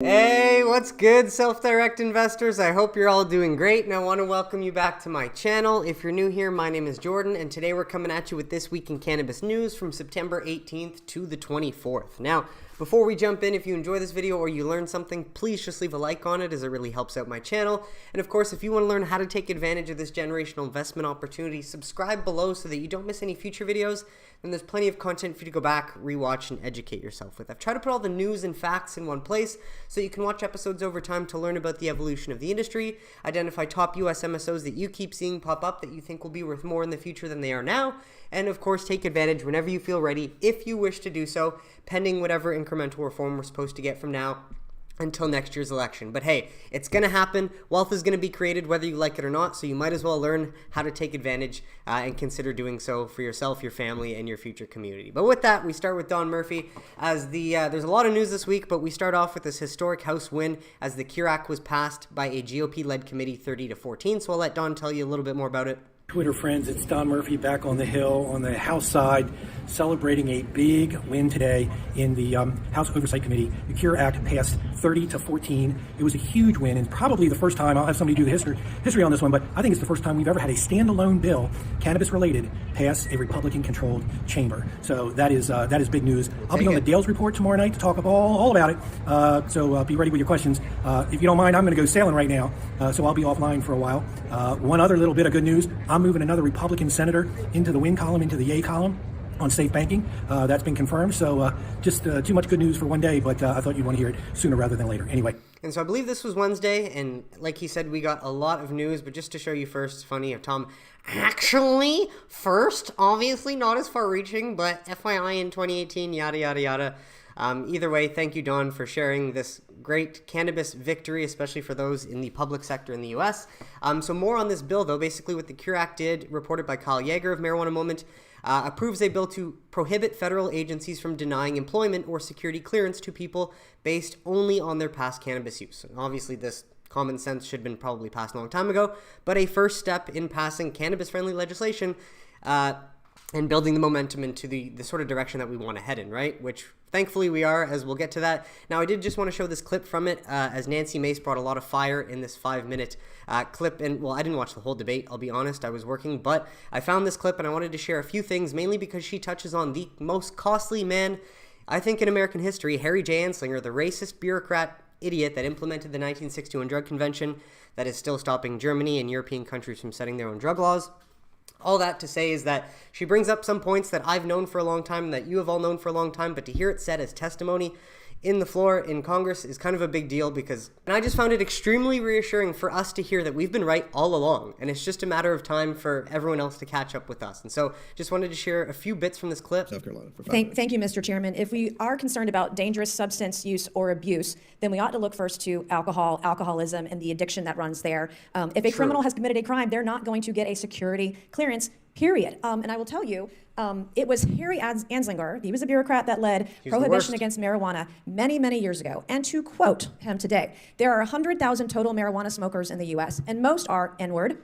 Hey, what's good, self-direct investors? I hope you're all doing great, and I want to welcome you back to my channel. If you're new here, my name is Jordan, and today we're coming at you with This Week in Cannabis news from September 18th to the 24th. Now, before we jump in, if you enjoy this video or you learned something, please just leave a like on it as it really helps out my channel. And of course, if you want to learn how to take advantage of this generational investment opportunity, subscribe below so that you don't miss any future videos. And there's plenty of content for you to go back, rewatch, and educate yourself with. I've tried to put all the news and facts in one place so you can watch episodes over time to learn about the evolution of the industry, identify top US MSOs that you keep seeing pop up that you think will be worth more in the future than they are now, and of course take advantage whenever you feel ready, if you wish to do so, pending whatever incremental reform we're supposed to get from now until next year's election. But hey, it's going to happen. Wealth is going to be created whether you like it or not, so you might as well learn how to take advantage and consider doing so for yourself, your family, and your future community. But with that, we start with Don Murphy. As there's a lot of news this week, but we start off with this historic House win as the CURE Act was passed by a GOP-led committee 30-14. So I'll let Don tell you a little bit more about it. Twitter friends, it's Don Murphy back on the Hill on the House side, celebrating a big win today in the House Oversight Committee. The CURE Act passed 30-14. It was a huge win, and probably the first time, I'll have somebody do the history on this one, but I think it's the first time we've ever had a standalone bill, cannabis-related, pass a Republican-controlled chamber. So that is big news. I'll be on the Dales Report tomorrow night to talk all about it, so be ready with your questions. If you don't mind, I'm going to go sailing right now, so I'll be offline for a while. One other little bit of good news, I'm moving another Republican senator into the win column, into the yay column on safe banking. That's been confirmed. So just too much good news for one day, but I thought you'd want to hear it sooner rather than later. Anyway. And so I believe this was Wednesday, and like he said, we got a lot of news, but just to show you first, it's funny of Tom, actually, first, obviously not as far-reaching, but FYI in 2018, yada, yada, yada. Either way, thank you, Don, for sharing this great cannabis victory, especially for those in the public sector in the U.S. So more on this bill, though. Basically, what the CURE Act did, reported by Kyle Yeager of Marijuana Moment, approves a bill to prohibit federal agencies from denying employment or security clearance to people based only on their past cannabis use. And obviously, this common sense should have been probably passed a long time ago, but a first step in passing cannabis-friendly legislation and building the momentum into the sort of direction that we want to head in, right? Which thankfully we are, as we'll get to that. Now, I did just want to show this clip from it, as Nancy Mace brought a lot of fire in this 5-minute clip. And, well, I didn't watch the whole debate, I'll be honest. I was working, but I found this clip and I wanted to share a few things, mainly because she touches on the most costly man, I think, in American history, Harry J. Anslinger, the racist bureaucrat idiot that implemented the 1961 Drug Convention that is still stopping Germany and European countries from setting their own drug laws. All that to say is that she brings up some points that I've known for a long time and that you have all known for a long time, but to hear it said as testimony in the floor in Congress is kind of a big deal because, and I just found it extremely reassuring for us to hear that we've been right all along, and it's just a matter of time for everyone else to catch up with us. And so just wanted to share a few bits from this clip. South Carolina for Thank you, Mr. Chairman. If we are concerned about dangerous substance use or abuse, then we ought to look first to alcoholism, and the addiction that runs there. If a criminal has committed a crime, they're not going to get a security clearance, period. And I will tell you, it was Harry Anslinger, he was a bureaucrat that led prohibition against marijuana many, many years ago. And to quote him today, there are 100,000 total marijuana smokers in the U.S., and most are N-word,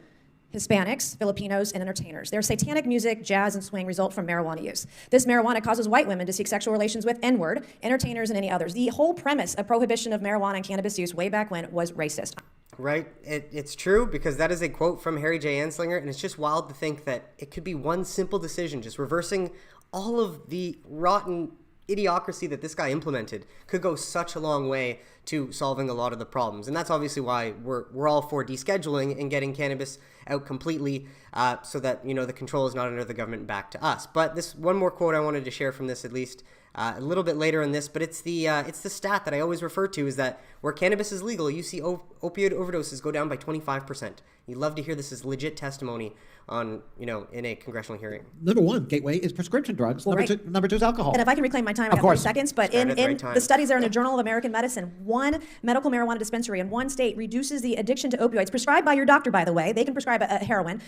Hispanics, Filipinos, and entertainers. Their satanic music, jazz, and swing result from marijuana use. This marijuana causes white women to seek sexual relations with N-word, entertainers, and any others. The whole premise of prohibition of marijuana and cannabis use way back when was racist. Right. It's true, because that is a quote from Harry J. Anslinger, and it's just wild to think that it could be one simple decision, just reversing all of the rotten idiocracy that this guy implemented could go such a long way to solving a lot of the problems. And that's obviously why we're all for descheduling and getting cannabis out completely so that, you know, the control is not under the government back to us. But this one more quote I wanted to share from this, at least a little bit later in this, but it's the stat that I always refer to, is that where cannabis is legal, you see opioid overdoses go down by 25%. You love to hear this as legit testimony on, you know, in a congressional hearing. Number one gateway is prescription drugs. Well, Number two is alcohol. And if I can reclaim my time, I got 30 seconds, but in the studies that are in the Journal of American Medicine, one medical marijuana dispensary in one state reduces the addiction to opioids, prescribed by your doctor, by the way, they can prescribe a heroin,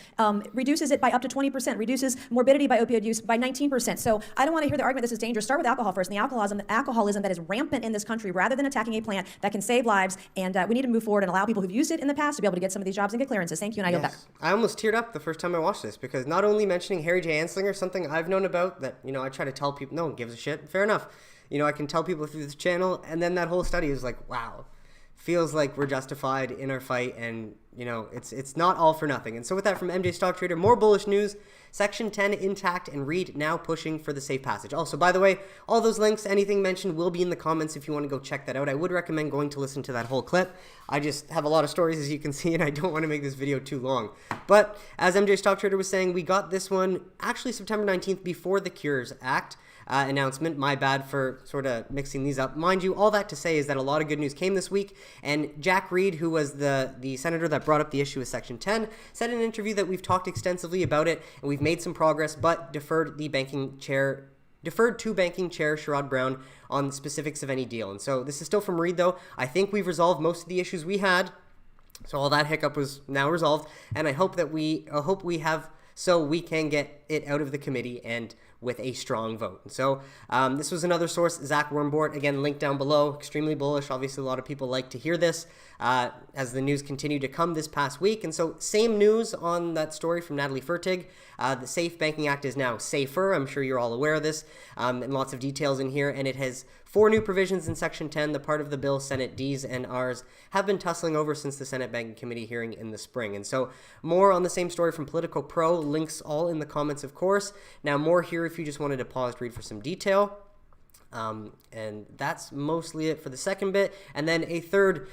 reduces it by up to 20%, reduces morbidity by opioid use by 19%. So I don't want to hear the argument this is dangerous. Start with alcohol first, and the alcoholism that is rampant in this country, rather than attacking a plant that can save lives. And we need to move forward and allow people who've used it in the past to be able to get some of these jobs and get clearances. Thank you, and I yield back. I almost teared up the first time I watched this, because not only mentioning Harry J. Anslinger, something I've known about that, you know, I try to tell people, no one gives a shit, fair enough. I can tell people through this channel, and then that whole study is like, wow, feels like we're justified in our fight, and it's not all for nothing. And so with that, from MJ Stock Trader, more bullish news. Section 10 intact, and Reed now pushing for the safe passage. Also, by the way, all those links, anything mentioned, will be in the comments if you want to go check that out. I would recommend going to listen to that whole clip. I just have a lot of stories, as you can see, and I don't want to make this video too long. But as MJ Stock Trader was saying, we got this one actually September 19th before the Cures Act announcement. My bad for sort of mixing these up. Mind you, all that to say is that a lot of good news came this week, and Jack Reed, who was the senator that brought up the issue with Section 10, said in an interview that we've talked extensively about it, and we've made some progress, but deferred to banking chair Sherrod Brown on the specifics of any deal. And so this is still from Reed, though. I think we've resolved most of the issues we had, so all that hiccup was now resolved, and I hope we have, so we can get it out of the committee and with a strong vote. And so this was another source, Zach Wormbort, again, linked down below, extremely bullish. Obviously, a lot of people like to hear this as the news continued to come this past week. And so same news on that story from Natalie Fertig. The Safe Banking Act is now SAFER. I'm sure you're all aware of this, and lots of details in here. And it has 4 new provisions in Section 10, the part of the bill Senate D's and R's have been tussling over since the Senate Banking Committee hearing in the spring. And so more on the same story from Politico Pro, links all in the comments, of course. Now more here if you just wanted to pause to read for some detail. And that's mostly it for the second bit. And then a third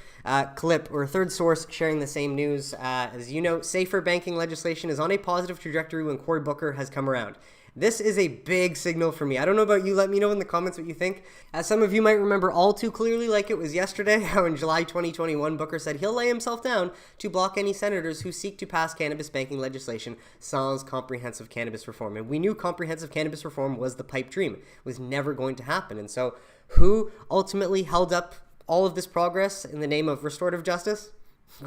clip, or a third source sharing the same news. As you know, safer banking legislation is on a positive trajectory when Cory Booker has come around. This is a big signal for me. I don't know about you. Let me know in the comments what you think. As some of you might remember all too clearly, like it was yesterday, how in July 2021, Booker said he'll lay himself down to block any senators who seek to pass cannabis banking legislation sans comprehensive cannabis reform. And we knew comprehensive cannabis reform was the pipe dream. It was never going to happen. And so who ultimately held up all of this progress in the name of restorative justice?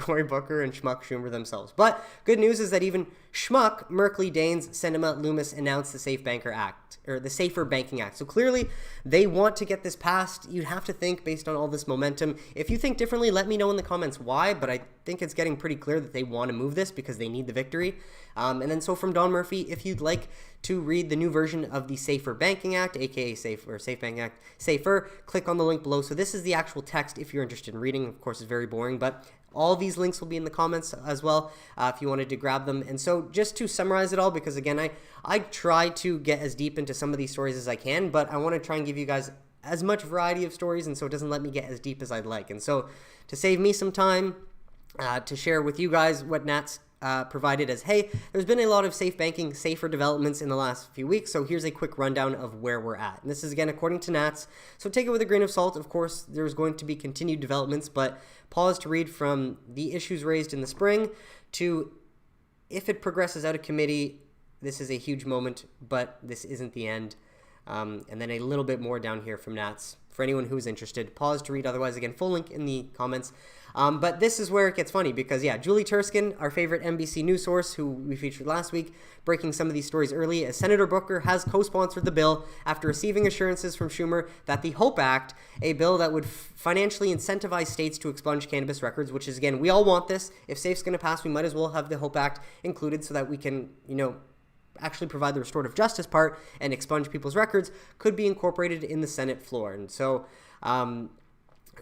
Cory Booker and Schmuck Schumer themselves. But good news is that even Schmuck, Merkley, Daines, Sinema, Loomis announced the Safe Banker Act, or the Safer Banking Act. So clearly they want to get this passed. You'd have to think based on all this momentum. If you think differently, let me know in the comments why, but I think it's getting pretty clear that they want to move this because they need the victory. And then so from Don Murphy, if you'd like to read the new version of the Safer Banking Act, aka Safe Banking Act, SAFER, click on the link below. So this is the actual text if you're interested in reading. Of course, it's very boring, but all these links will be in the comments as well if you wanted to grab them. And so just to summarize it all, because again, I try to get as deep into some of these stories as I can, but I want to try and give you guys as much variety of stories, and so it doesn't let me get as deep as I'd like. And so to save me some time to share with you guys what Nat's provided as, hey, there's been a lot of safe banking, safer developments in the last few weeks, so here's a quick rundown of where we're at. And this is, again, according to Nats, so take it with a grain of salt. Of course, there's going to be continued developments, but pause to read from the issues raised in the spring to if it progresses out of committee, this is a huge moment, but this isn't the end. And then a little bit more down here from Nats for anyone who's interested. Pause to read, otherwise, again, full link in the comments. But this is where it gets funny because, yeah, Julie Turskin, our favorite NBC news source who we featured last week, breaking some of these stories early, as Senator Booker has co-sponsored the bill after receiving assurances from Schumer that the HOPE Act, a bill that would financially incentivize states to expunge cannabis records, which is, again, we all want this. If SAFE's going to pass, we might as well have the HOPE Act included so that we can, actually provide the restorative justice part and expunge people's records, could be incorporated in the Senate floor. And so,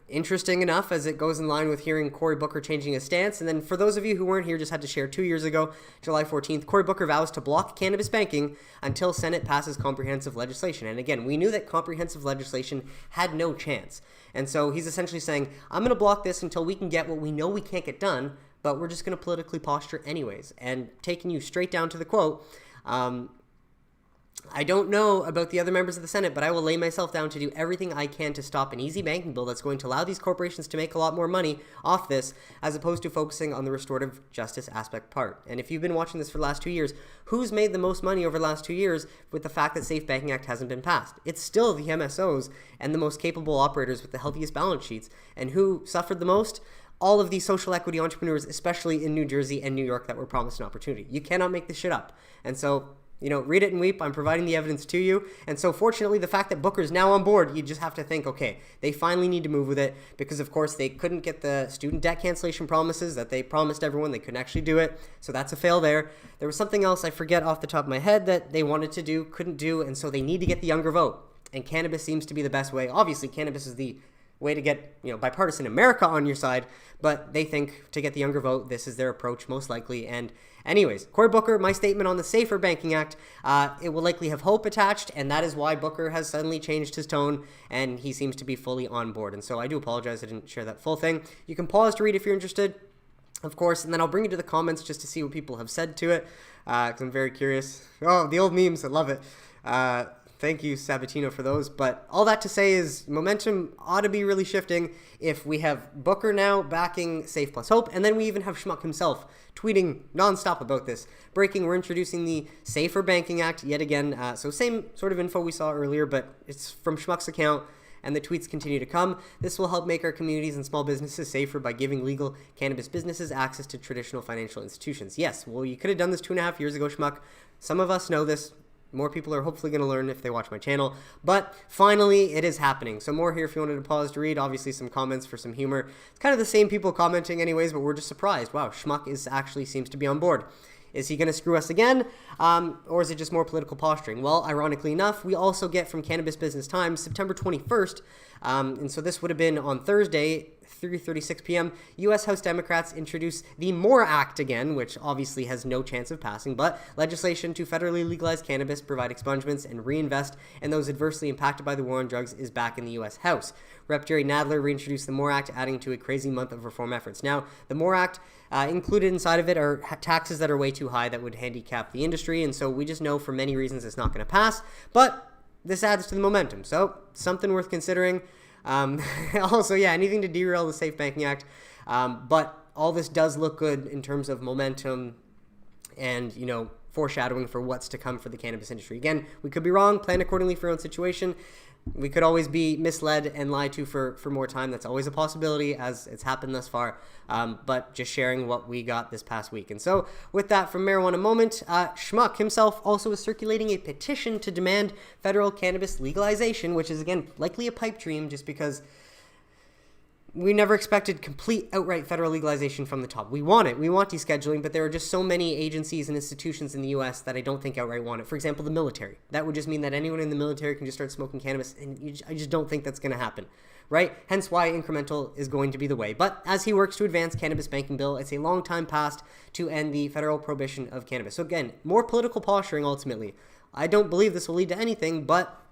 interesting enough, as it goes in line with hearing Cory Booker changing his stance. And then for those of you who weren't here, just had to share 2 years ago, July 14th, Cory Booker vows to block cannabis banking until Senate passes comprehensive legislation. And again, we knew that comprehensive legislation had no chance. And so he's essentially saying, I'm going to block this until we can get what we know we can't get done, but we're just going to politically posture anyways. And taking you straight down to the quote, I don't know about the other members of the Senate, but I will lay myself down to do everything I can to stop an easy banking bill that's going to allow these corporations to make a lot more money off this, as opposed to focusing on the restorative justice aspect part. And if you've been watching this for the last 2 years, who's made the most money over the last 2 years with the fact that Safe Banking Act hasn't been passed? It's still the MSOs and the most capable operators with the healthiest balance sheets. And who suffered the most? All of these social equity entrepreneurs, especially in New Jersey and New York, that were promised an opportunity. You cannot make this shit up. And so, read it and weep. I'm providing the evidence to you. And so fortunately, the fact that Booker's now on board, you just have to think, okay, they finally need to move with it because, of course, they couldn't get the student debt cancellation promises that they promised everyone. They couldn't actually do it. So that's a fail there. There was something else I forget off the top of my head that they wanted to do, couldn't do, and so they need to get the younger vote. and cannabis seems to be the best way. Obviously, cannabis is the way to get, bipartisan America on your side, but they think to get the younger vote, this is their approach most likely. And anyways, Cory Booker, my statement on the SAFER Banking Act, it will likely have hope attached, and that is why Booker has suddenly changed his tone, and he seems to be fully on board. And so I do apologize I didn't share that full thing. You can pause to read if you're interested, of course, and then I'll bring you to the comments just to see what people have said to it, because I'm very curious. Oh, the old memes, I love it. Thank you, Sabatino, for those. But all that to say is momentum ought to be really shifting if we have Booker now backing Safe Plus Hope, and then we even have Schmuck himself tweeting nonstop about this. Breaking, we're introducing the SAFER Banking Act yet again. So same sort of info we saw earlier, but it's from Schmuck's account, and the tweets continue to come. This will help make our communities and small businesses safer by giving legal cannabis businesses access to traditional financial institutions. Yes, well, you could have done this 2.5 years ago, Schmuck. Some of us know this. More people are hopefully going to learn if they watch my channel. But finally, it is happening. So more here if you wanted to pause to read. Obviously, some comments for some humor. It's kind of the same people commenting anyways, but we're just surprised. Wow, Schmuck actually seems to be on board. Is he going to screw us again? Or is it just more political posturing? Well, ironically enough, we also get from Cannabis Business Times, September 21st, and so this would have been on Thursday, 3:36 p.m., U.S. House Democrats introduce the MORE Act again, which obviously has no chance of passing, but legislation to federally legalize cannabis, provide expungements, and reinvest in those adversely impacted by the war on drugs is back in the U.S. House. Rep. Jerry Nadler reintroduced the MORE Act, adding to a crazy month of reform efforts. Now, the MORE Act, included inside of it are taxes that are way too high that would handicap the industry, and so we just know for many reasons it's not going to pass, but this adds to the momentum, so something worth considering. Also, yeah, anything to derail the Safe Banking Act, but all this does look good in terms of momentum and, foreshadowing for what's to come for the cannabis industry. Again, we could be wrong, plan accordingly for your own situation. We could always be misled and lied to for more time. That's always a possibility, as it's happened thus far, but just sharing what we got this past week. And so with that, from Marijuana Moment, Schmuck himself also is circulating a petition to demand federal cannabis legalization, which is, again, likely a pipe dream just because we never expected complete outright federal legalization from the top. We want it. We want descheduling, but there are just so many agencies and institutions in the U.S. that I don't think outright want it. For example, the military. That would just mean that anyone in the military can just start smoking cannabis, and I just don't think that's going to happen, right? Hence why incremental is going to be the way. But as he works to advance cannabis banking bill, it's a long time past to end the federal prohibition of cannabis. So again, more political posturing ultimately. I don't believe this will lead to anything, but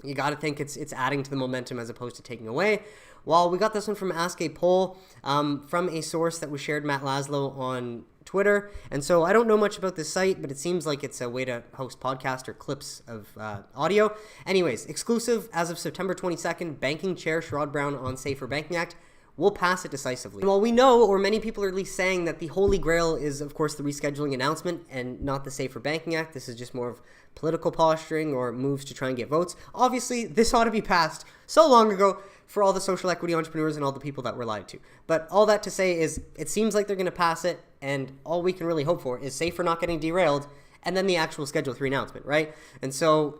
you got to think it's adding to the momentum as opposed to taking away. Well, we got this one from Ask a Poll from a source that was shared, Matt Laszlo, on Twitter. And so I don't know much about this site, but it seems like it's a way to host podcasts or clips of audio. Anyways, exclusive as of September 22nd, Banking Chair Sherrod Brown on SAFER Banking Act will pass it decisively. And while we know, or many people are at least saying, that the holy grail is, of course, the rescheduling announcement and not the SAFER Banking Act, this is just more of political posturing or moves to try and get votes. Obviously, this ought to be passed so long ago for all the social equity entrepreneurs and all the people that were lied to. But all that to say is, it seems like they're going to pass it, and all we can really hope for is SAFER not getting derailed, and then the actual Schedule 3 announcement, right? And so,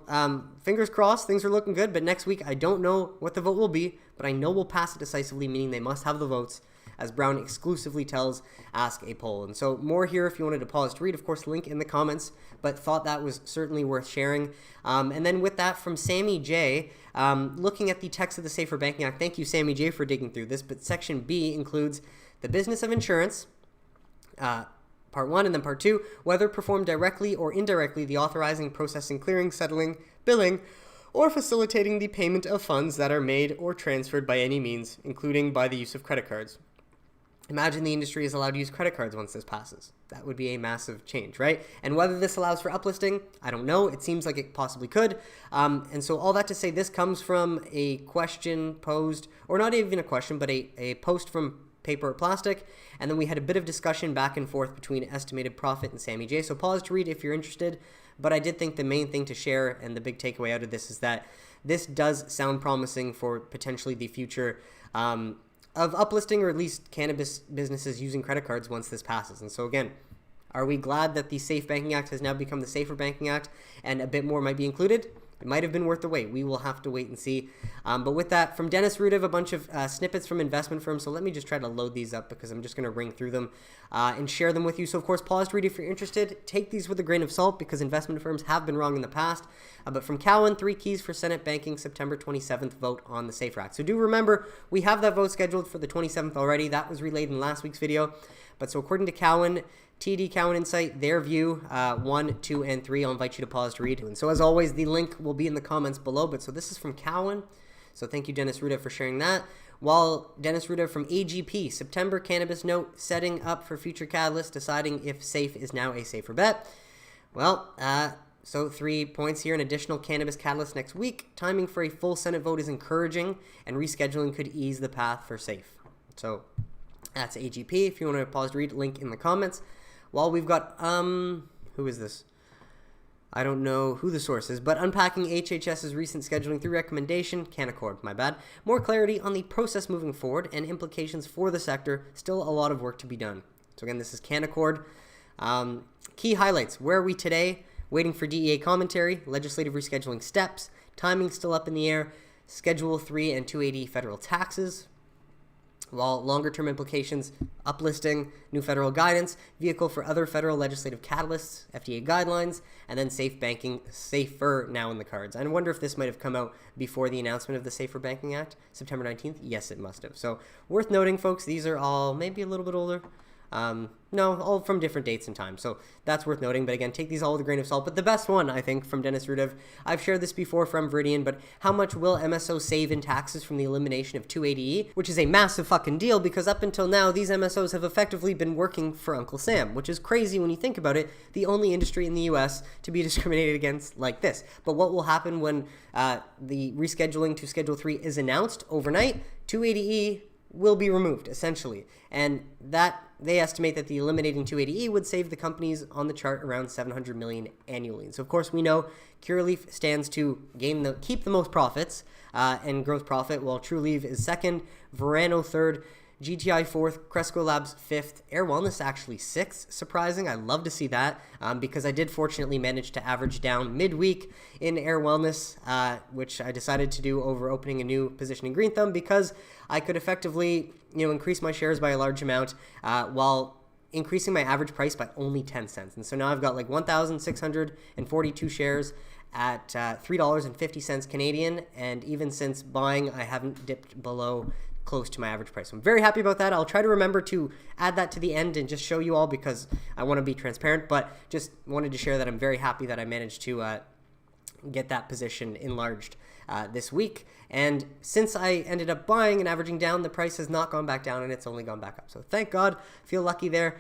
fingers crossed, things are looking good, but next week, I don't know what the vote will be, but I know we'll pass it decisively, meaning they must have the votes, as Brown exclusively tells Ask a Poll. And so more here if you wanted to pause to read, of course, link in the comments, but thought that was certainly worth sharing. And then with that, from Sammy J, looking at the text of the SAFER Banking Act, thank you, Sammy J, for digging through this, but Section B includes the business of insurance, Part 1, and then Part 2, whether performed directly or indirectly, the authorizing, processing, clearing, settling, billing, or facilitating the payment of funds that are made or transferred by any means, including by the use of credit cards. Imagine the industry is allowed to use credit cards once this passes. That would be a massive change, right? And whether this allows for uplisting, I don't know. It seems like it possibly could. And so all that to say, this comes from a question posed, or not even a question, but a post from Paper or Plastic, and then we had a bit of discussion back and forth between Estimated Profit and Sammy J. So pause to read if you're interested, but I did think the main thing to share and the big takeaway out of this is that this does sound promising for potentially the future of uplisting, or at least cannabis businesses using credit cards once this passes. And so again, are we glad that the Safe Banking Act has now become the SAFER Banking Act and a bit more might be included? it might have been worth the wait. We will have to wait and see. But with that, from Dennis Rudiv, a bunch of snippets from investment firms. So let me just try to load these up because I'm just going to ring through them and share them with you. So, of course, pause to read if you're interested. Take these with a grain of salt because investment firms have been wrong in the past. But from Cowen, 3 keys for Senate banking, September 27th vote on the SAFER Act. So do remember, we have that vote scheduled for the 27th already. That was relayed in last week's video. But so according to Cowen, TD Cowen Insight, their view, 1, 2, and 3, I'll invite you to pause to read. And so as always, the link will be in the comments below. But so this is from Cowen. So thank you, Dennis Rudiv, for sharing that. While Dennis Rudiv from AGP, September cannabis note, setting up for future catalysts, deciding if SAFE is now a safer bet. Well, so 3 points here. An additional cannabis catalyst next week. Timing for a full Senate vote is encouraging, and rescheduling could ease the path for SAFE. So that's AGP. If you want to pause to read, link in the comments. While we've got, who is this? I don't know who the source is, but unpacking HHS's recent scheduling through recommendation, Cannacord, my bad. More clarity on the process moving forward and implications for the sector. Still a lot of work to be done. So again, this is Cannacord. Key highlights. Where are we today? Waiting for DEA commentary, legislative rescheduling steps, timing still up in the air, Schedule 3 and 280 federal taxes. While longer-term implications, uplisting, new federal guidance, vehicle for other federal legislative catalysts, FDA guidelines, and then safe banking, SAFER now in the cards. I wonder if this might have come out before the announcement of the SAFER Banking Act, September 19th. Yes, it must have. So worth noting, folks, these are all maybe a little bit older. No, all from different dates and times. So that's worth noting. But again, take these all with a grain of salt. But the best one, I think, from Dennis Rudiv, I've shared this before from Viridian, but how much will MSO save in taxes from the elimination of 280E, which is a massive fucking deal because up until now, these MSOs have effectively been working for Uncle Sam, which is crazy when you think about it, the only industry in the US to be discriminated against like this. But what will happen when the rescheduling to Schedule 3 is announced overnight? 280E will be removed, essentially. And that they estimate that the eliminating 280E would save the companies on the chart around $700 million annually. And so, of course, we know Curaleaf stands to keep the most profits and gross profit, while Trulieve is second, Verano third, GTI fourth, Cresco Labs fifth, Air Wellness actually sixth. Surprising. I love to see that because I did fortunately manage to average down midweek in Air Wellness, which I decided to do over opening a new position in Green Thumb because I could effectively, increase my shares by a large amount while increasing my average price by only 10 cents. And so now I've got like 1,642 shares at $3.50 Canadian, and even since buying, I haven't dipped below close to my average price. So I'm very happy about that. I'll try to remember to add that to the end and just show you all because I want to be transparent, but just wanted to share that I'm very happy that I managed to get that position enlarged this week. And since I ended up buying and averaging down, the price has not gone back down and it's only gone back up. So thank God, feel lucky there.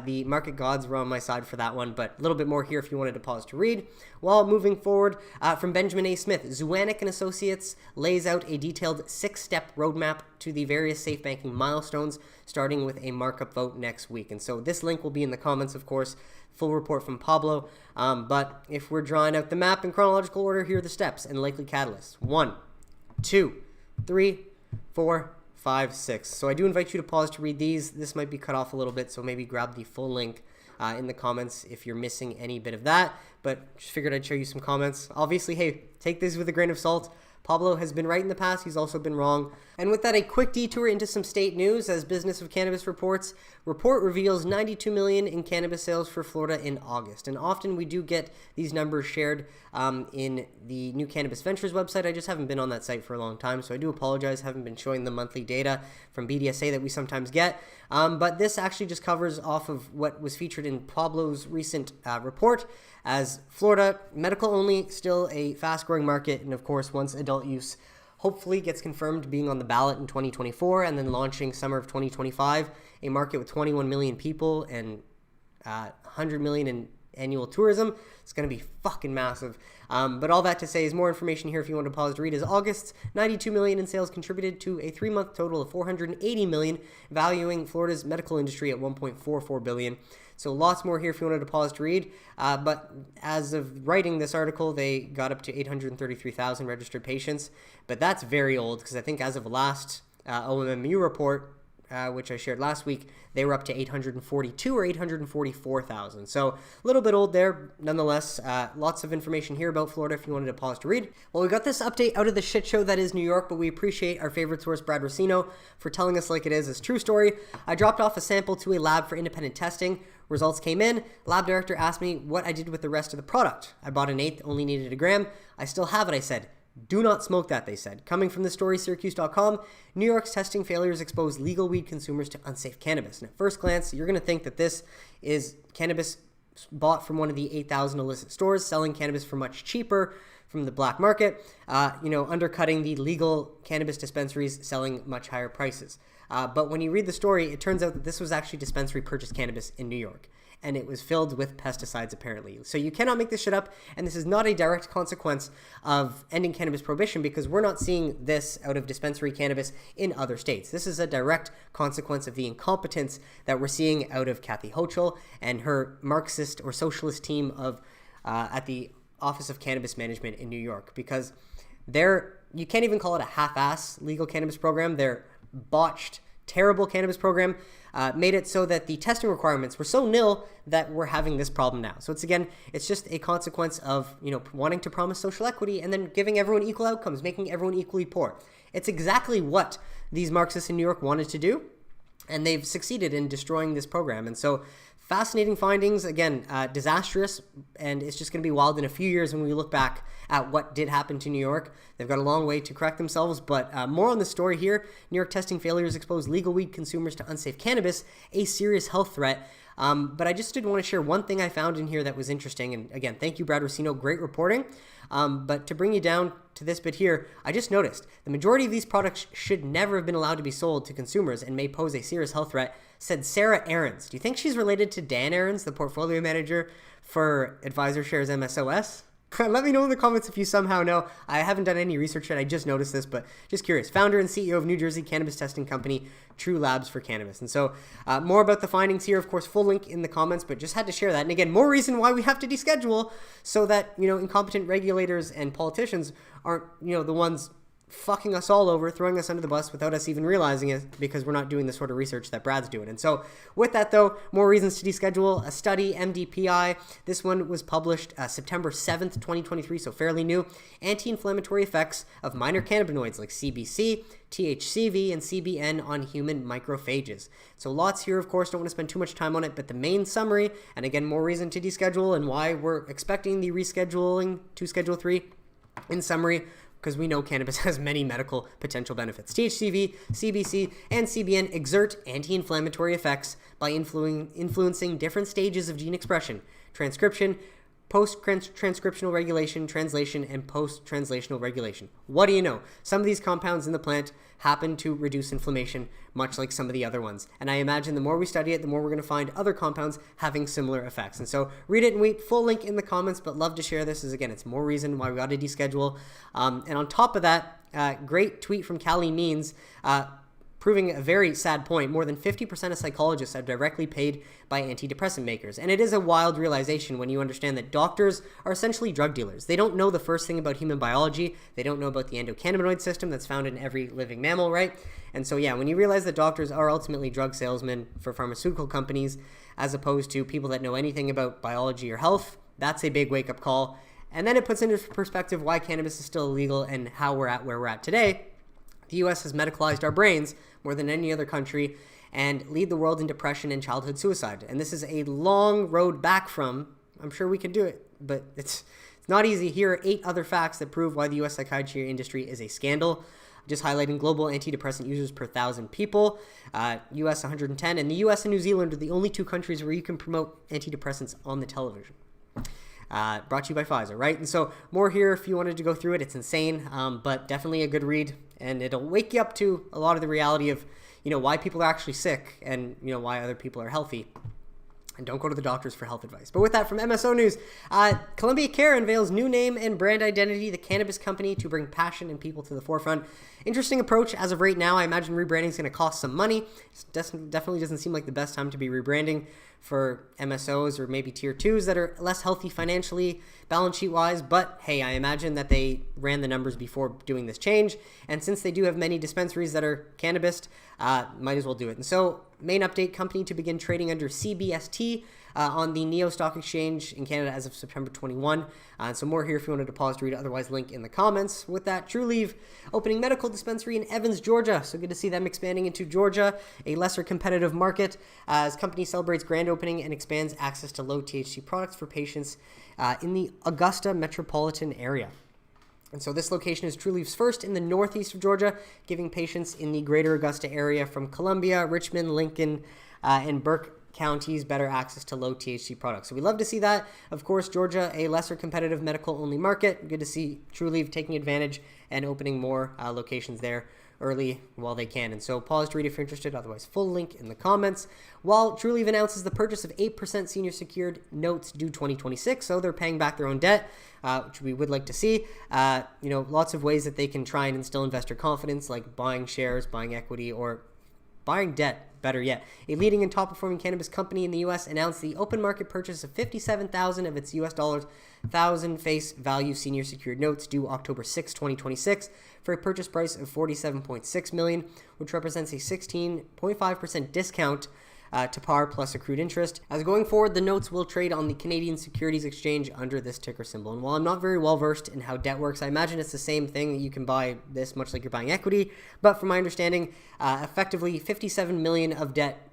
The market gods were on my side for that one, but a little bit more here if you wanted to pause to read. While moving forward, from Benjamin A. Smith, Zuanic & Associates lays out a detailed 6-step roadmap to the various safe banking milestones, starting with a markup vote next week. And so this link will be in the comments, of course. Full report from Pablo. But if we're drawing out the map in chronological order, here are the steps and likely catalysts. 1, 2, 3, 4, 5, 6. So I do invite you to pause to read these. This might be cut off a little bit, so maybe grab the full link in the comments if you're missing any bit of that. But just figured I'd show you some comments. Obviously, hey, take this with a grain of salt. Pablo has been right in the past. He's also been wrong. And with that, a quick detour into some state news. As Business of Cannabis reports, report reveals $92 million in cannabis sales for Florida in August. And often we do get these numbers shared in the New Cannabis Ventures website. I just haven't been on that site for a long time, so I do apologize. Haven't been showing the monthly data from BDSA that we sometimes get. But this actually just covers off of what was featured in Pablo's recent report. As Florida, medical only, still a fast-growing market, and of course, once adult use hopefully gets confirmed being on the ballot in 2024 and then launching summer of 2025, a market with 21 million people and 100 million in annual tourism. It's going to be fucking massive. But all that to say is more information here if you want to pause to read. Is August's 92 million in sales contributed to a 3-month total of 480 million, valuing Florida's medical industry at 1.44 billion. So lots more here if you wanted to pause to read. But as of writing this article, they got up to 833,000 registered patients. But that's very old because I think as of last OMMU report, which I shared last week, they were up to 842 or 844,000. So a little bit old there. Nonetheless, lots of information here about Florida if you wanted to pause to read. Well, we got this update out of the shit show that is New York, but we appreciate our favorite source, Brad Rossino, for telling us like it is. It's a true story. I dropped off a sample to a lab for independent testing. Results came in. Lab director asked me what I did with the rest of the product. I bought an eighth, only needed a gram. I still have it, I said. Do not smoke that, they said. Coming from the story, Syracuse.com, New York's testing failures expose legal weed consumers to unsafe cannabis. And at first glance, you're going to think that this is cannabis bought from one of the 8,000 illicit stores selling cannabis for much cheaper from the black market, undercutting the legal cannabis dispensaries selling much higher prices. But when you read the story, it turns out that this was actually dispensary purchased cannabis in New York, and it was filled with pesticides apparently. So you cannot make this shit up, and this is not a direct consequence of ending cannabis prohibition because we're not seeing this out of dispensary cannabis in other states. This is a direct consequence of the incompetence that we're seeing out of Kathy Hochul and her Marxist or socialist team of at the Office of Cannabis Management in New York, because you can't even call it a half-ass legal cannabis program. Their botched, terrible cannabis program made it so that the testing requirements were so nil that we're having this problem now. So it's just a consequence of, wanting to promise social equity and then giving everyone equal outcomes, making everyone equally poor. It's exactly what these Marxists in New York wanted to do, and they've succeeded in destroying this program. And so fascinating findings, again, disastrous, and it's just going to be wild in a few years when we look back at what did happen to New York. They've got a long way to correct themselves, but more on the story here. New York testing failures expose legal weed consumers to unsafe cannabis, a serious health threat. But I just did want to share one thing I found in here that was interesting. And again, thank you, Brad Rossino. Great reporting. But to bring you down to this bit here, I just noticed the majority of these products should never have been allowed to be sold to consumers and may pose a serious health threat, said Sarah Aarons. Do you think she's related to Dan Aarons, the portfolio manager for Advisor Shares MSOS? Let me know in the comments if you somehow know. I haven't done any research yet. I just noticed this, but just curious. Founder and CEO of New Jersey cannabis testing company True Labs for Cannabis. And so more about the findings here, of course, full link in the comments, but just had to share that. And again, more reason why we have to deschedule so that, incompetent regulators and politicians aren't, the ones fucking us all over, throwing us under the bus without us even realizing it, because we're not doing the sort of research that Brad's doing. And so with that, though, more reasons to deschedule. A study, MDPI, this one was published September 7th, 2023, so fairly new. Anti-inflammatory effects of minor cannabinoids like CBC, THCV, and CBN on human macrophages. So lots here, of course, don't want to spend too much time on it, but the main summary, and again, more reason to deschedule and why we're expecting the rescheduling to Schedule 3. In summary, because we know cannabis has many medical potential benefits. THCV, CBC, and CBN exert anti-inflammatory effects by influencing different stages of gene expression, transcription, post-transcriptional regulation, translation, and post-translational regulation. What do you know? Some of these compounds in the plant happen to reduce inflammation, much like some of the other ones. And I imagine the more we study it, the more we're going to find other compounds having similar effects. And so read it and wait, full link in the comments, but love to share this, as again, it's more reason why we got to deschedule. And on top of that, great tweet from Callie Means, proving a very sad point. More than 50% of psychologists are directly paid by antidepressant makers. And it is a wild realization when you understand that doctors are essentially drug dealers. They don't know the first thing about human biology. They don't know about the endocannabinoid system that's found in every living mammal, right? And so, when you realize that doctors are ultimately drug salesmen for pharmaceutical companies, as opposed to people that know anything about biology or health, that's a big wake-up call. And then it puts into perspective why cannabis is still illegal and how we're at where we're at today. The U.S. has medicalized our brains more than any other country and lead the world in depression and childhood suicide. And this is a long road back from, I'm sure we can do it, but it's not easy. Here are 8 other facts that prove why the U.S. psychiatry industry is a scandal. Just highlighting global antidepressant users per 1,000 people, U.S. 110, and the U.S. and New Zealand are the only 2 countries where you can promote antidepressants on the television. Brought to you by Pfizer, right? And so more here if you wanted to go through it. It's insane, but definitely a good read, and it'll wake you up to a lot of the reality of, why people are actually sick and, why other people are healthy. And don't go to the doctors for health advice. But with that, from MSO News, Columbia Care unveils new name and brand identity, the Cannabis Company, to bring passion and people to the forefront. Interesting approach. As of right now, I imagine rebranding is going to cost some money. It definitely doesn't seem like the best time to be rebranding for MSOs or maybe tier 2s that are less healthy financially, balance sheet wise. But hey, I imagine that they ran the numbers before doing this change. And since they do have many dispensaries that are Cannabist, might as well do it. And so main update, company to begin trading under CBST on the NEO Stock Exchange in Canada as of September 21. So more here if you wanted to pause to read, otherwise link in the comments. With that, Trulieve opening medical dispensary in Evans, Georgia. So good to see them expanding into Georgia, a lesser competitive market, as company celebrates grand opening and expands access to low THC products for patients in the Augusta metropolitan area. And so this location is Trulieve's first in the northeast of Georgia, giving patients in the greater Augusta area from Columbia, Richmond, Lincoln, and Burke counties better access to low THC products. So we love to see that. Of course, Georgia, a lesser competitive medical-only market. Good to see Trulieve taking advantage and opening more locations there early while they can. And so pause to read if you're interested, otherwise full link in the comments. While Trulieve announces the purchase of 8% senior secured notes due 2026, so they're paying back their own debt, which we would like to see. Lots of ways that they can try and instill investor confidence, like buying shares, buying equity, or buying debt. Better yet, a leading and top-performing cannabis company in the U.S. announced the open market purchase of 57,000 of its U.S. dollars 1,000 face value senior secured notes due October 6, 2026, for a purchase price of $47.6 million, which represents a 16.5% discount to par plus accrued interest. As going forward, the notes will trade on the Canadian Securities Exchange under this ticker symbol. And while I'm not very well versed in how debt works, I imagine it's the same thing, that you can buy this much like you're buying equity. But from my understanding, effectively $57 million of debt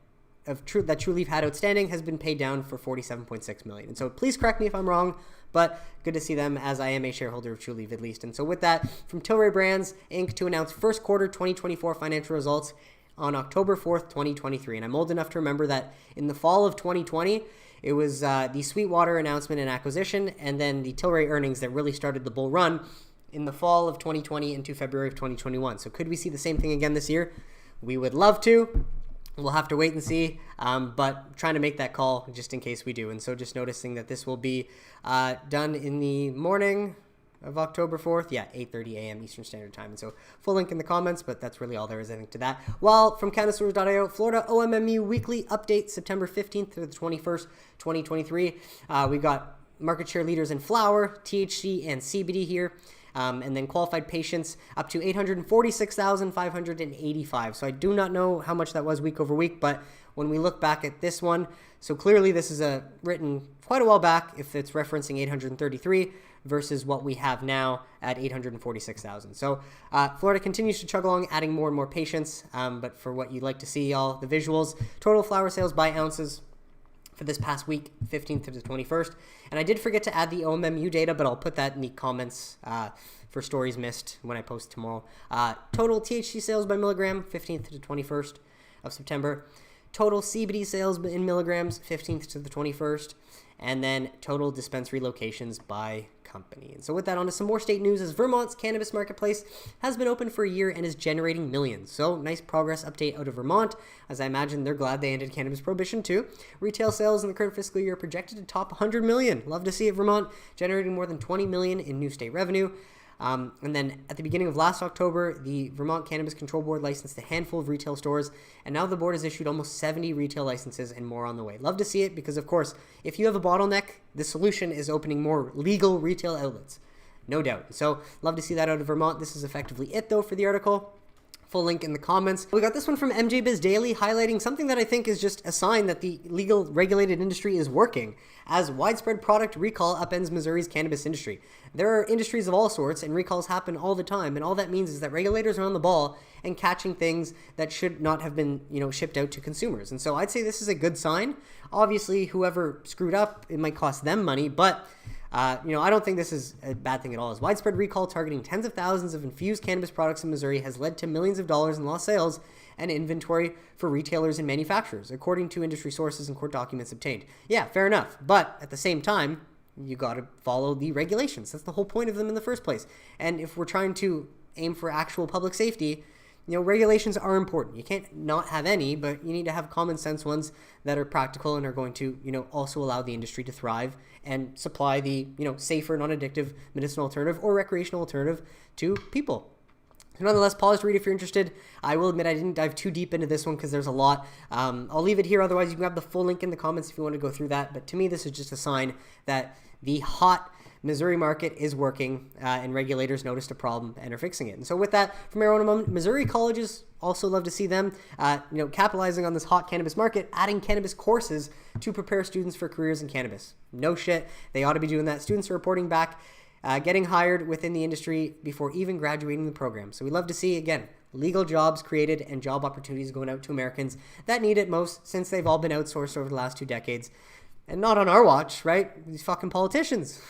that Trulieve had outstanding has been paid down for $47.6 million. And so please correct me if I'm wrong, but good to see them, as I am a shareholder of Trulieve at least. And so with that, from Tilray Brands Inc. to announce first quarter 2024 financial results on October 4th, 2023. And I'm old enough to remember that in the fall of 2020, it was the Sweetwater announcement and acquisition, and then the Tilray earnings that really started the bull run in the fall of 2020 into February of 2021. So could we see the same thing again this year? We would love to. We'll have to wait and see, but trying to make that call just in case we do. And so just noticing that this will be done in the morning of October 4th, 8:30 a.m. Eastern Standard Time. And so full link in the comments, but that's really all there is, I think, to that. While from Cannasource.io, Florida OMMU weekly update, September 15th to the 21st, 2023. We got market share leaders in flower, THC, and CBD here. And then qualified patients up to 846,585. So I do not know how much that was week over week, but when we look back at this one, so clearly this is written quite a while back if it's referencing 833 versus what we have now at 846,000. So Florida continues to chug along, adding more and more patients. But for what you'd like to see, all the visuals, total flower sales by ounces for this past week, 15th to the 21st. And I did forget to add the OMMU data, but I'll put that in the comments for stories missed when I post tomorrow. Total THC sales by milligram, 15th to the 21st of September. Total CBD sales in milligrams, 15th to the 21st. And then total dispensary locations by company. And so with that, on to some more state news, as Vermont's cannabis marketplace has been open for a year and is generating millions. So nice progress update out of Vermont, as I imagine they're glad they ended cannabis prohibition too. Retail sales in the current fiscal year are projected to top 100 million. Love to see it, Vermont, generating more than 20 million in new state revenue. And then at the beginning of last October, the Vermont Cannabis Control Board licensed a handful of retail stores, and now the board has issued almost 70 retail licenses and more on the way. Love to see it, because of course, if you have a bottleneck, the solution is opening more legal retail outlets. No doubt. So love to see that out of Vermont. This is effectively it though for the article. Full link in the comments. We got this one from MJ Biz Daily, highlighting something that I think is just a sign that the legal regulated industry is working, as widespread product recall upends Missouri's cannabis industry. There are industries of all sorts, and recalls happen all the time, and all that means is that regulators are on the ball and catching things that should not have been, shipped out to consumers. And so I'd say this is a good sign. Obviously, whoever screwed up, it might cost them money, but I don't think this is a bad thing at all. As widespread recall targeting tens of thousands of infused cannabis products in Missouri has led to millions of dollars in lost sales and inventory for retailers and manufacturers, according to industry sources and court documents obtained. Yeah, fair enough. But at the same time, you got to follow the regulations. That's the whole point of them in the first place. And if we're trying to aim for actual public safety, regulations are important. You can't not have any, but you need to have common sense ones that are practical and are going to, also allow the industry to thrive and supply the, safer, non-addictive medicinal alternative or recreational alternative to people. Nonetheless, pause to read if you're interested. I will admit I didn't dive too deep into this one because there's a lot. I'll leave it here. Otherwise, you can have the full link in the comments if you want to go through that. But to me, this is just a sign that the hot Missouri market is working, and regulators noticed a problem and are fixing it. And so with that, from Marijuana Moment, Missouri colleges, also love to see them, capitalizing on this hot cannabis market, adding cannabis courses to prepare students for careers in cannabis. No shit. They ought to be doing that. Students are reporting back, getting hired within the industry before even graduating the program. So we love to see, again, legal jobs created and job opportunities going out to Americans that need it most, since they've all been outsourced over the last 2 decades. And not on our watch, right? These fucking politicians.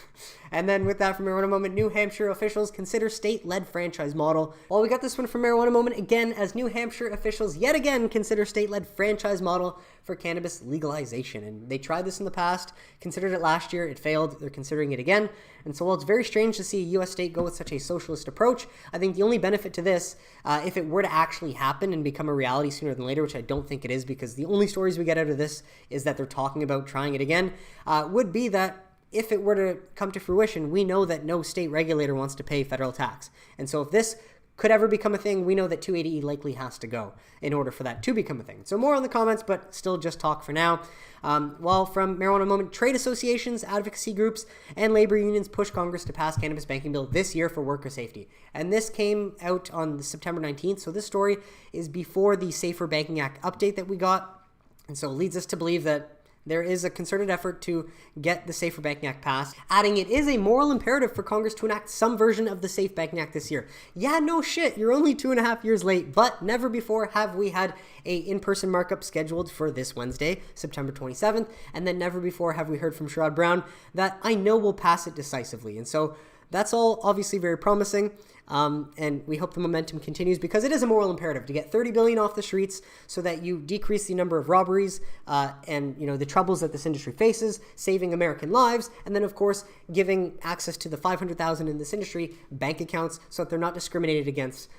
And then with that, from Marijuana Moment, New Hampshire officials consider state-led franchise model. Well, we got this one from Marijuana Moment again, as New Hampshire officials yet again consider state-led franchise model for cannabis legalization. And they tried this in the past, considered it last year, it failed, they're considering it again. And so while it's very strange to see a U.S. state go with such a socialist approach, I think the only benefit to this, if it were to actually happen and become a reality sooner than later, which I don't think it is, because the only stories we get out of this is that they're talking about trying it again, would be that if it were to come to fruition, we know that no state regulator wants to pay federal tax. And so if this could ever become a thing, we know that 280E likely has to go in order for that to become a thing. So more on the comments, but still just talk for now. While from Marijuana Moment, trade associations, advocacy groups, and labor unions push Congress to pass cannabis banking bill this year for worker safety. And this came out on September 19th. So this story is before the SAFER Banking Act update that we got. And so it leads us to believe that there is a concerted effort to get the SAFER Banking Act passed, adding it is a moral imperative for Congress to enact some version of the SAFE Banking Act this year. Yeah, no shit, you're only 2.5 years late, but never before have we had a in-person markup scheduled for this Wednesday, September 27th, and then never before have we heard from Sherrod Brown that I know will pass it decisively. And so that's all obviously very promising, and we hope the momentum continues because it is a moral imperative to get $30 billion off the streets so that you decrease the number of robberies and the troubles that this industry faces, saving American lives, and then of course giving access to the 500,000 in this industry bank accounts so that they're not discriminated against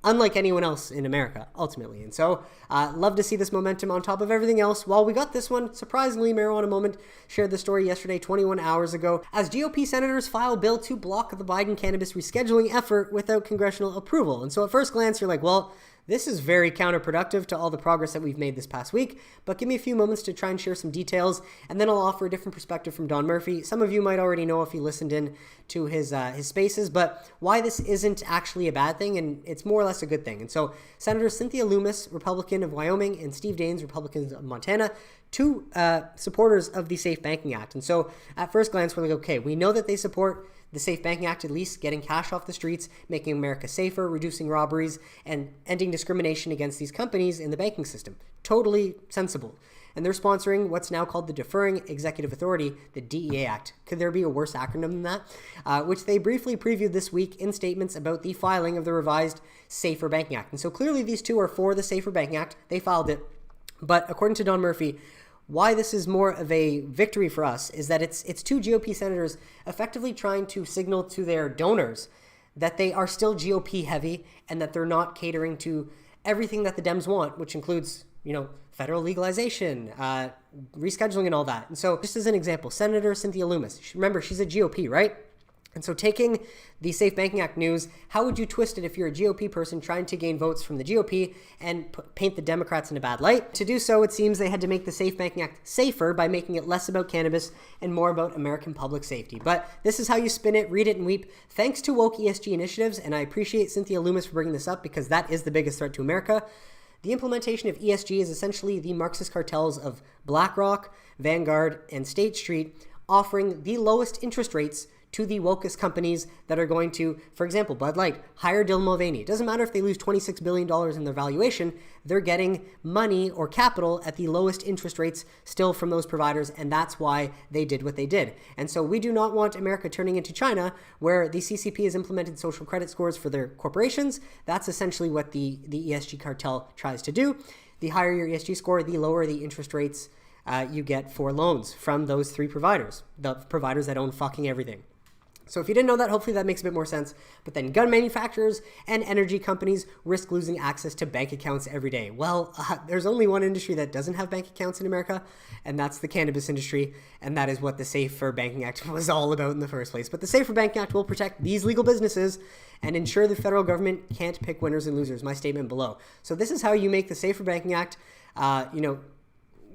unlike anyone else in America, ultimately. And so, love to see this momentum on top of everything else. While we got this one, surprisingly, Marijuana Moment shared the story yesterday, 21 hours ago, as GOP senators file bill to block the Biden cannabis rescheduling effort without congressional approval. And so at first glance, you're like, well, this is very counterproductive to all the progress that we've made this past week, but give me a few moments to try and share some details, and then I'll offer a different perspective from Don Murphy. Some of you might already know if you listened in to his spaces, but why this isn't actually a bad thing, and it's more or less a good thing. And so Senator Cynthia Loomis, Republican of Wyoming, and Steve Daines, Republican of Montana, two supporters of the SAFE Banking Act. And so at first glance, we're like, okay, we know that they support the SAFE Banking Act, at least getting cash off the streets, making America safer, reducing robberies, and ending discrimination against these companies in the banking system. Totally sensible. And they're sponsoring what's now called the Deferring Executive Authority, the DEA Act. Could there be a worse acronym than that? Which they briefly previewed this week in statements about the filing of the revised SAFER Banking Act. And so clearly these two are for the SAFER Banking Act. They filed it. But according to Don Murphy, why this is more of a victory for us is that it's two GOP senators effectively trying to signal to their donors that they are still GOP heavy and that they're not catering to everything that the Dems want, which includes, federal legalization, rescheduling and all that. And so just as an example, Senator Cynthia Loomis, remember, she's a GOP, right? And so taking the SAFE Banking Act news, how would you twist it if you're a GOP person trying to gain votes from the GOP and paint the Democrats in a bad light? To do so, it seems they had to make the SAFE Banking Act safer by making it less about cannabis and more about American public safety. But this is how you spin it, read it, and weep. Thanks to woke ESG initiatives, and I appreciate Cynthia Loomis for bringing this up because that is the biggest threat to America. The implementation of ESG is essentially the Marxist cartels of BlackRock, Vanguard, and State Street offering the lowest interest rates to the wokest companies that are going to, for example, Bud Light, hire Dylan Mulvaney. It doesn't matter if they lose $26 billion in their valuation, they're getting money or capital at the lowest interest rates still from those providers, and that's why they did what they did. And so we do not want America turning into China, where the CCP has implemented social credit scores for their corporations. That's essentially what the ESG cartel tries to do. The higher your ESG score, the lower the interest rates you get for loans from those three providers, the providers that own fucking everything. So if you didn't know that, hopefully that makes a bit more sense. But then gun manufacturers and energy companies risk losing access to bank accounts every day. Well, there's only one industry that doesn't have bank accounts in America, and that's the cannabis industry. And that is what the SAFER Banking Act was all about in the first place. But the SAFER Banking Act will protect these legal businesses and ensure the federal government can't pick winners and losers. My statement below. So this is how you make the SAFER Banking Act,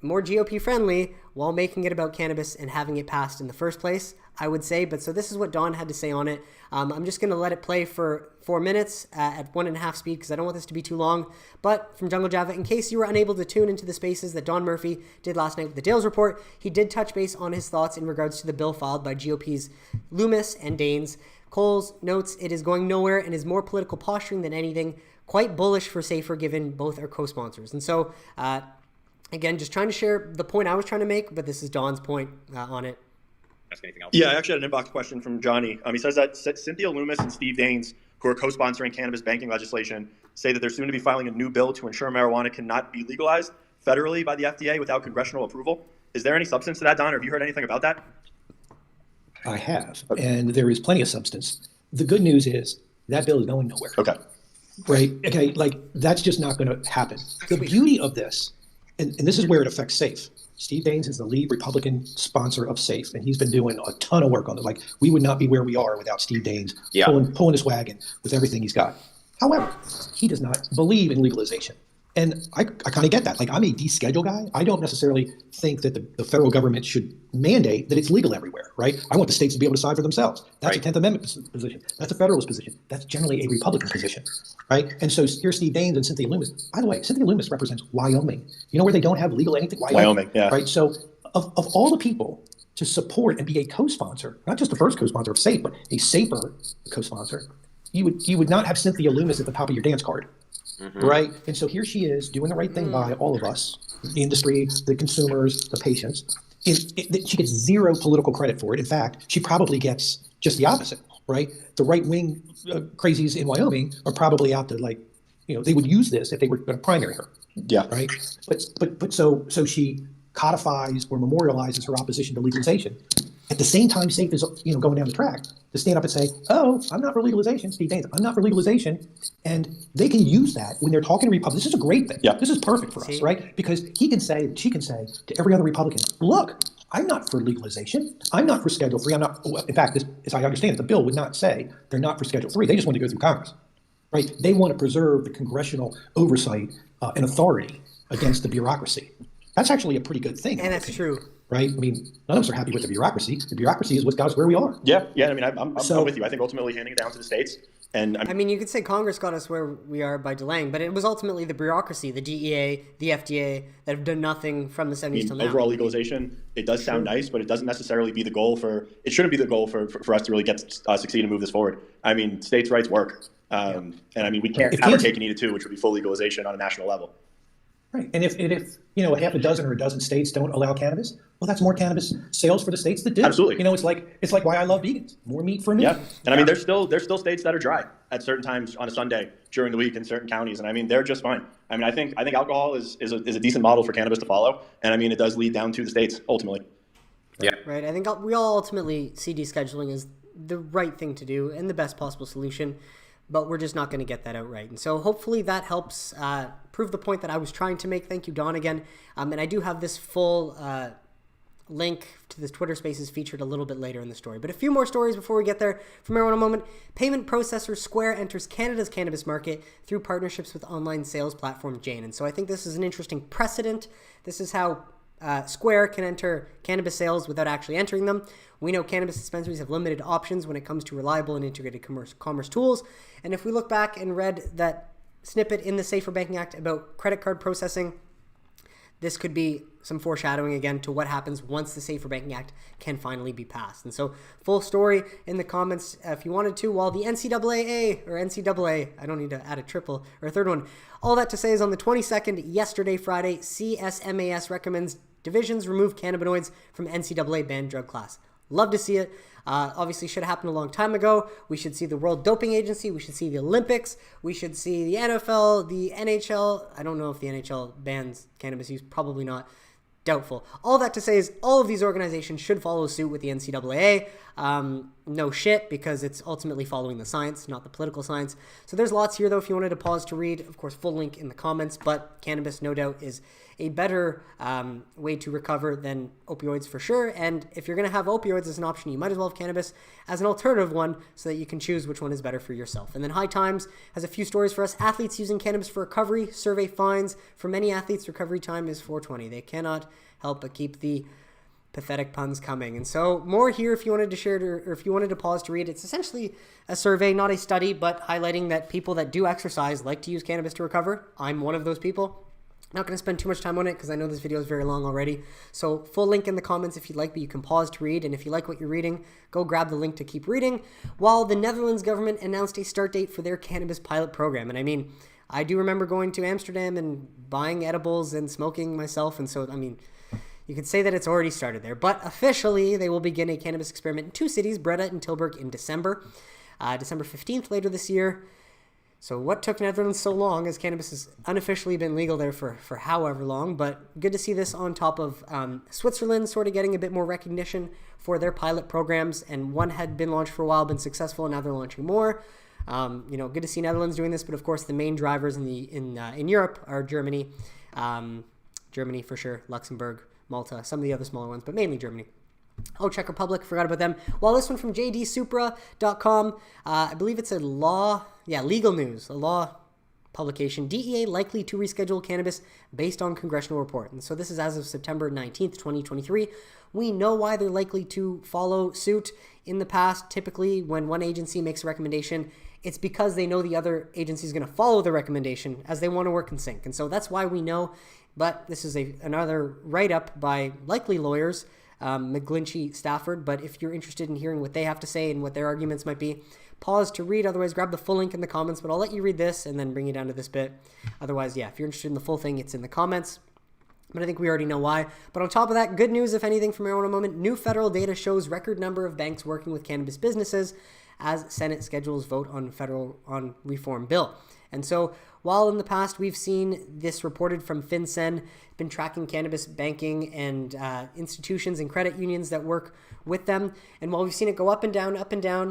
more GOP friendly while making it about cannabis and having it passed in the first place, I would say. But so this is what Don had to say on it. I'm just going to let it play for 4 minutes at 1.5 speed because I don't want this to be too long. But from Jungle Java, in case you were unable to tune into the spaces that Don Murphy did last night with the Dales Report, he did touch base on his thoughts in regards to the bill filed by GOP's Loomis and Daines. Coles notes it is going nowhere and is more political posturing than anything. Quite bullish for SAFER given both are co-sponsors. And so, again, just trying to share the point I was trying to make, but this is Don's point on it. Ask anything else? Yeah, I actually had an inbox question from Johnny. He says that Cynthia Loomis and Steve Daines, who are co-sponsoring cannabis banking legislation, say that they're soon to be filing a new bill to ensure marijuana cannot be legalized federally by the FDA without congressional approval. Is there any substance to that, Don, or have you heard anything about that? I have, and there is plenty of substance. The good news is that bill is going nowhere. Okay. Right? Okay, that's just not going to happen. The beauty of this, and this is where it affects SAFE. Steve Daines is the lead Republican sponsor of SAFE, and he's been doing a ton of work on it. We would not be where we are without Steve Daines pulling his wagon with everything he's got. However, he does not believe in legalization. And I kind of get that. I'm a deschedule guy. I don't necessarily think that the federal government should mandate that it's legal everywhere, right? I want the states to be able to decide for themselves. That's a 10th Amendment position. That's a Federalist position. That's generally a Republican position, right? And so here's Steve Daines and Cynthia Loomis. By the way, Cynthia Loomis represents Wyoming. You know where they don't have legal anything? Wyoming, yeah. Right? So of all the people to support and be a co-sponsor, not just the first co-sponsor of SAFE, but a SAFER co-sponsor, you would not have Cynthia Loomis at the top of your dance card. Mm-hmm. Right. And so here she is doing the right thing by all of us, the industry, the consumers, the patients. She gets zero political credit for it. In fact, she probably gets just the opposite. Right. The right wing crazies in Wyoming are probably out to they would use this if they were going to primary her. Yeah. Right. But so she codifies or memorializes her opposition to legalization. At the same time, SAFE is going down the track to stand up and say, "Oh, I'm not for legalization." Steve Daines, I'm not for legalization, and they can use that when they're talking to Republicans. This is a great thing. Yeah. This is perfect for us, right? Because she can say to every other Republican, "Look, I'm not for legalization. I'm not for Schedule 3. I'm not." In fact, as I understand it, the bill would not say they're not for Schedule 3. They just want to go through Congress, right? They want to preserve the congressional oversight and authority against the bureaucracy. That's actually a pretty good thing. And that's true. Right? I mean, none of us are happy with the bureaucracy. The bureaucracy is what got us where we are. Yeah. I mean, I'm with you. I think ultimately handing it down to the states. And I mean, you could say Congress got us where we are by delaying, but it was ultimately the bureaucracy, the DEA, the FDA, that have done nothing from the 70s till now. Overall legalization, it does sound nice, but it doesn't necessarily be the goal it shouldn't be the goal for us to really succeed and move this forward. I mean, states' rights work. And I mean, we can't have our cake and eat it too, which would be full legalization on a national level. Right. And if a half a dozen or a dozen states don't allow cannabis, well, that's more cannabis sales for the states that do. Absolutely. It's like why I love vegans. More meat for me. Yeah. And I mean, there's still states that are dry at certain times on a Sunday during the week in certain counties. And I mean, they're just fine. I mean, I think alcohol is a decent model for cannabis to follow. And I mean, it does lead down to the states ultimately. Yeah. Right. I think we all ultimately see descheduling as the right thing to do and the best possible solution, but we're just not going to get that out right. And so hopefully that helps prove the point that I was trying to make. Thank you, Don, again. And I do have this full link to the Twitter Spaces featured a little bit later in the story. But a few more stories before we get there. For Marijuana Moment, payment processor Square enters Canada's cannabis market through partnerships with online sales platform Jane. And so I think this is an interesting precedent. This is how Square can enter cannabis sales without actually entering them. We know cannabis dispensaries have limited options when it comes to reliable and integrated commerce tools. And if we look back and read that snippet in the SAFER Banking Act about credit card processing, this could be some foreshadowing again to what happens once the SAFER Banking Act can finally be passed. And so full story in the comments if you wanted to, while the NCAA, I don't need to add a triple or a third one. All that to say is on the 22nd, yesterday, Friday, CSMAS recommends divisions remove cannabinoids from NCAA banned drug class. Love to see it. Obviously should have happened a long time ago. We should see the World Doping Agency. We should see the Olympics. We should see the NFL, the NHL. I don't know if the NHL bans cannabis use. Probably not. doubtful. All that to say is all of these organizations should follow suit with the NCAA. No shit, because it's ultimately following the science, not the political science. So there's lots here, though, if you wanted to pause to read. Of course, full link in the comments, but cannabis, no doubt, is a better way to recover than opioids for sure. And if you're going to have opioids as an option, you might as well have cannabis as an alternative one so that you can choose which one is better for yourself. And then High Times has a few stories for us. Athletes using cannabis for recovery. Survey finds for many athletes, recovery time is 420. They cannot help but keep the pathetic puns coming. And so more here if you wanted to share it, or if you wanted to pause to read. It's essentially a survey, not a study, but highlighting that people that do exercise like to use cannabis to recover. I'm one of those people. Not going to spend too much time on it because I know this video is very long already. So full link in the comments if you'd like, but you can pause to read. And if you like what you're reading, go grab the link to keep reading. While the Netherlands government announced a start date for their cannabis pilot program. And I mean, I do remember going to Amsterdam and buying edibles and smoking myself. And so, I mean, you could say that it's already started there. But officially, they will begin a cannabis experiment in 2 cities, Breda and Tilburg, in December. December 15th later this year. So what took Netherlands so long, as cannabis has unofficially been legal there for however long, but good to see this on top of Switzerland sort of getting a bit more recognition for their pilot programs, and one had been launched for a while, been successful, and now they're launching more. Good to see Netherlands doing this, but of course the main drivers in Europe are Germany, Germany for sure, Luxembourg, Malta, some of the other smaller ones, but mainly Germany. Oh, Czech Republic, forgot about them. Well, this one from JDSUPRA.com. I believe it's a legal news, a law publication. DEA likely to reschedule cannabis based on congressional report. And so this is as of September 19th, 2023. We know why they're likely to follow suit. In the past, typically when one agency makes a recommendation, it's because they know the other agency is going to follow the recommendation, as they want to work in sync. And so that's why we know. But this is another write-up by likely lawyers, McGlinchey, Stafford. But if you're interested in hearing what they have to say and what their arguments might be, pause to read. Otherwise, grab the full link in the comments. But I'll let you read this and then bring you down to this bit. Otherwise, if you're interested in the full thing, it's in the comments. But I think we already know why. But on top of that, good news, if anything, from Marijuana Moment. New federal data shows record number of banks working with cannabis businesses as Senate schedules vote on reform bill. And so while in the past we've seen this reported from FinCEN, been tracking cannabis banking and institutions and credit unions that work with them. And while we've seen it go up and down,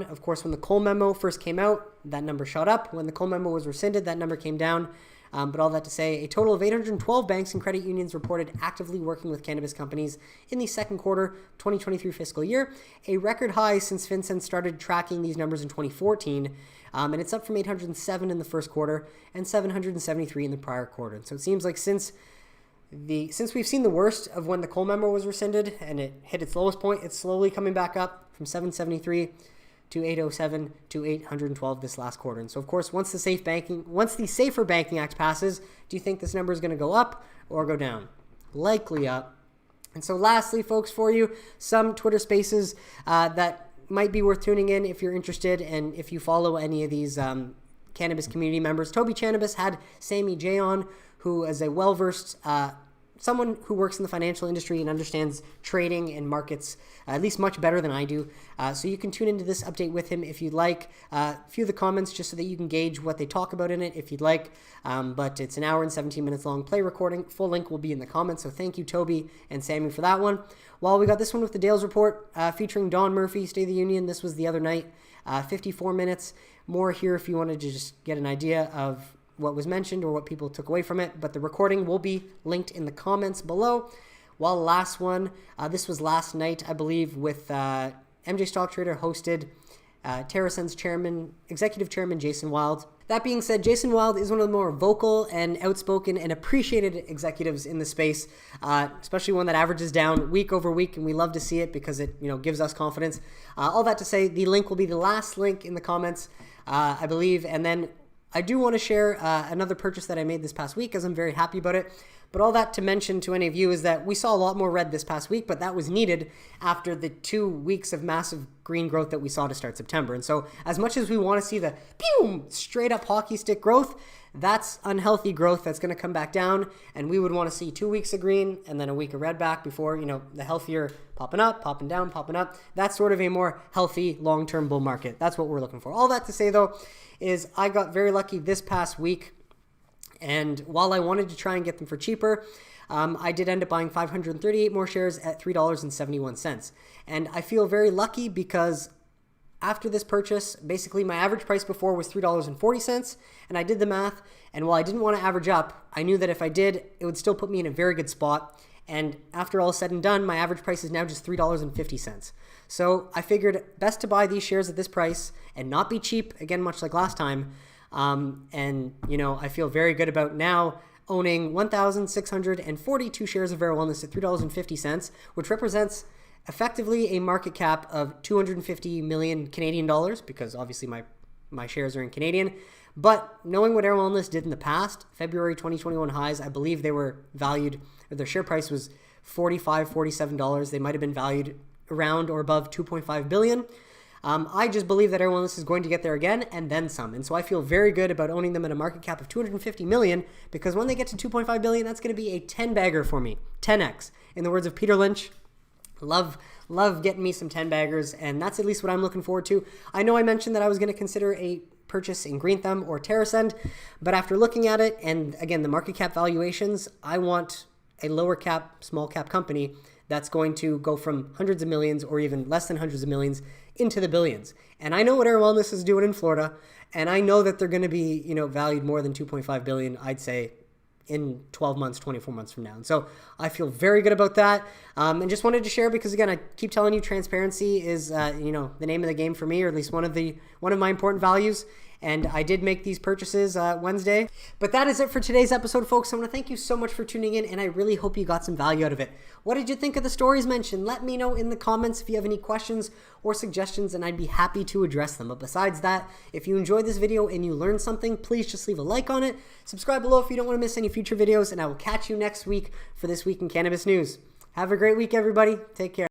of course, when the Cole memo first came out, that number shot up. When the Cole memo was rescinded, that number came down. But all that to say, a total of 812 banks and credit unions reported actively working with cannabis companies in the second quarter 2023 fiscal year, a record high since FinCEN started tracking these numbers in 2014. And it's up from 807 in the first quarter and 773 in the prior quarter. And so it seems like since we've seen the worst of when the Cole memo was rescinded and it hit its lowest point, it's slowly coming back up from 773 to 807 to 812 this last quarter. And so, of course, once the SAFER Banking Act passes, do you think this number is going to go up or go down? Likely up. And so lastly, folks, for you, some Twitter spaces that might be worth tuning in if you're interested and if you follow any of these cannabis community members. Toby Cannabis had Sammy J on, who is a well-versed someone who works in the financial industry and understands trading and markets at least much better than I do. So you can tune into this update with him if you'd like. A few of the comments just so that you can gauge what they talk about in it if you'd like. But it's an hour and 17 minutes long play recording. Full link will be in the comments. So thank you, Toby and Sammy, for that one. While we got this one with the Dales Report featuring Don Murphy, State of the Union. This was the other night. 54 minutes. More here if you wanted to just get an idea of what was mentioned or what people took away from it, but the recording will be linked in the comments below. While last one, this was last night, I believe, with MJ Stock Trader hosted TerraSense executive chairman Jason Wild. That being said, Jason Wild is one of the more vocal and outspoken and appreciated executives in the space, especially one that averages down week over week, and we love to see it because it gives us confidence. All that to say, the link will be the last link in the comments, I believe, and then I do want to share another purchase that I made this past week, as I'm very happy about it. But all that to mention to any of you is that we saw a lot more red this past week, but that was needed after the 2 weeks of massive green growth that we saw to start September. And so as much as we want to see the straight up hockey stick growth, that's unhealthy growth that's going to come back down. And we would want to see 2 weeks of green and then a week of red back before, the healthier popping up, popping down, popping up. That's sort of a more healthy long-term bull market. That's what we're looking for. All that to say, though, is I got very lucky this past week. And while I wanted to try and get them for cheaper, I did end up buying 538 more shares at $3.71. And I feel very lucky because after this purchase, basically my average price before was $3.40, and I did the math, and while I didn't want to average up, I knew that if I did, it would still put me in a very good spot. And after all said and done, my average price is now just $3.50. So I figured best to buy these shares at this price and not be cheap, again, much like last time. And, I feel very good about now owning 1,642 shares of Vera Wellness at $3.50, which represents effectively a market cap of 250 million Canadian dollars, because obviously my shares are in Canadian. But knowing what Air Wellness did in the past, February 2021 highs, I believe they were valued, or their share price was $45, $47. They might have been valued around or above 2.5 billion. I just believe that Air Wellness is going to get there again and then some. And so I feel very good about owning them at a market cap of 250 million, because when they get to 2.5 billion, that's going to be a 10 bagger for me. 10x. In the words of Peter Lynch, love getting me some 10 baggers, and that's at least what I'm looking forward to. I know I mentioned that I was going to consider a purchase in Green Thumb or TerraSend, but after looking at it, and again, the market cap valuations, I want a lower cap, small cap company that's going to go from hundreds of millions or even less than hundreds of millions into the billions. And I know what Air Wellness is doing in Florida, and I know that they're going to be, valued more than 2.5 billion, I'd say, in 12 months, 24 months from now. And so I feel very good about that. And just wanted to share because, again, I keep telling you transparency is, the name of the game for me, or at least one of my important values. And I did make these purchases Wednesday. But that is it for today's episode, folks. I want to thank you so much for tuning in, and I really hope you got some value out of it. What did you think of the stories mentioned? Let me know in the comments if you have any questions or suggestions, and I'd be happy to address them. But besides that, if you enjoyed this video and you learned something, please just leave a like on it. Subscribe below if you don't want to miss any future videos, and I will catch you next week for This Week in Cannabis News. Have a great week, everybody. Take care.